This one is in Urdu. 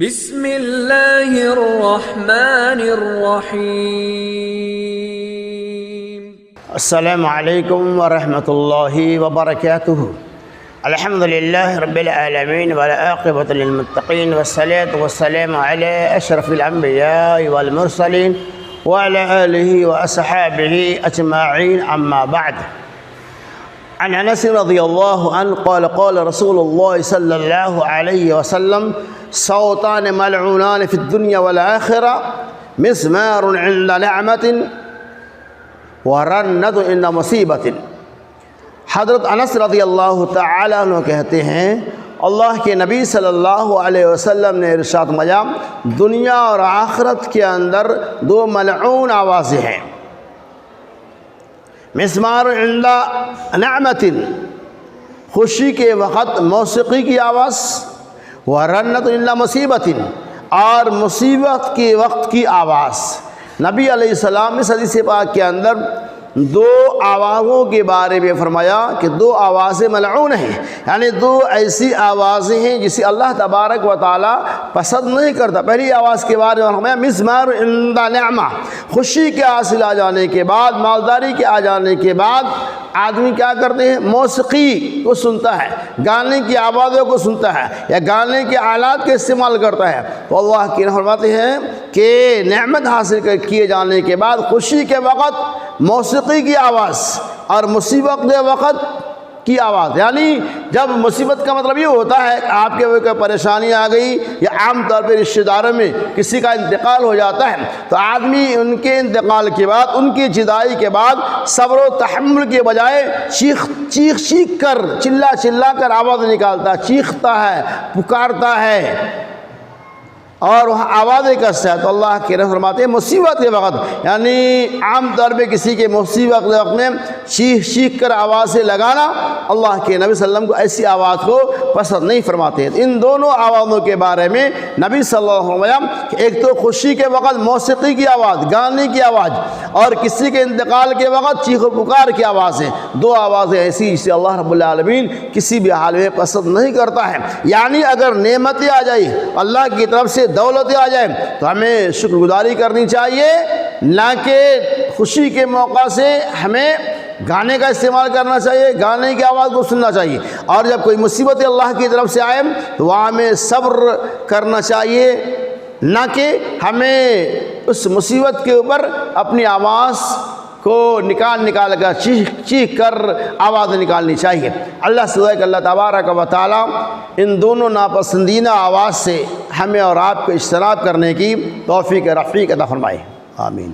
بسم اللہ الرحمن الرحیم۔ السلام علیکم ورحمۃ اللہ وبرکاتہ۔ الحمد للہ رب العالمین والعاقبۃ للمتقین والصلاة والسلام علی اشرف الانبیاء والمرسلین وعلی آلہ واصحابہ اجمعین، اما بعد۔ عن انس رضی اللہ عنہ قال قال رسول اللہ صلی اللہ علیہ وسلم صوتان ملعونان فی الدنیا والآخرہ مسمار عند نعمت ورنت عند مصیبت۔ حضرت انس رضی اللہ تعالیٰ عنہ کہتے ہیں، اللہ کے نبی صلی اللہ علیہ وسلم نے ارشاد فرمایا، دنیا اور آخرت کے اندر دو ملعون آوازیں ہیں۔ مسمار عند نعمت، خوشی کے وقت موسیقی کی آواز، ورنت عند مصیبت، اور مصیبت کے وقت کی آواز۔ نبی علیہ السلام اس حدیث پاک کے اندر دو آوازوں کے بارے میں فرمایا کہ دو آوازیں ملعون ہیں، یعنی دو ایسی آوازیں ہیں جسے اللہ تبارک و تعالیٰ پسند نہیں کرتا۔ پہلی آواز کے بارے میں فرمایا مسمار عند نعمہ، خوشی کے حاصل آ جانے کے بعد، مالداری کے آ جانے کے بعد آدمی کیا کرتے ہیں؟ موسیقی کو سنتا ہے، گانے کی آوازوں کو سنتا ہے، یا گانے کے آلات کا استعمال کرتا ہے۔ تو اللہ کی فرماتے ہیں کہ نعمت حاصل کیے جانے کے بعد خوشی کے وقت موسیقی کی آواز اور مصیبت کے وقت کی آواز، یعنی جب مصیبت کا مطلب یہ ہوتا ہے کہ آپ کے کوئی پریشانی آ گئی، یا عام طور پہ رشتہ داروں میں کسی کا انتقال ہو جاتا ہے، تو آدمی ان کے انتقال کے بعد، ان کی جدائی کے بعد صبر و تحمل کے بجائے چیخ کر، چلا کر آواز نکالتا ہے، چیختا ہے، پکارتا ہے، اور وہاں آوازیں کستا ہے۔ تو اللہ کے رسول فرماتے ہیں مصیبت کے وقت، یعنی عام طور پہ کسی کے مصیبت کے وقت میں چیخ کر آوازیں لگانا، اللہ کے نبی صلی اللہ علیہ وسلم کو ایسی آواز کو پسند نہیں فرماتے ہیں۔ ان دونوں آوازوں کے بارے میں نبی صلی اللہ علیہ وسلم، ایک تو خوشی کے وقت موسیقی کی آواز، گانے کی آواز، اور کسی کے انتقال کے وقت چیخ و پکار کی آوازیں، دو آوازیں ایسی جسے اللہ رب العالمین کسی بھی حال میں پسند نہیں کرتا ہے۔ یعنی اگر نعمتیں آ جائیں، اللہ کی طرف سے دولتیں آ جائیں، تو ہمیں شکر گزاری کرنی چاہیے، نہ کہ خوشی کے موقع سے ہمیں گانے کا استعمال کرنا چاہیے، گانے کی آواز کو سننا چاہیے۔ اور جب کوئی مصیبت اللہ کی طرف سے آئے تو وہاں ہمیں صبر کرنا چاہیے، نہ کہ ہمیں اس مصیبت کے اوپر اپنی آواز کو نکال کر چیخ کر آواز نکالنی چاہیے۔ اللہ سے دعا ہے کہ اللہ تبارک و تعالیٰ ان دونوں ناپسندیدہ آواز سے ہمیں اور آپ کو اجتناب کرنے کی توفیق رفیق عطا فرمائے، آمین۔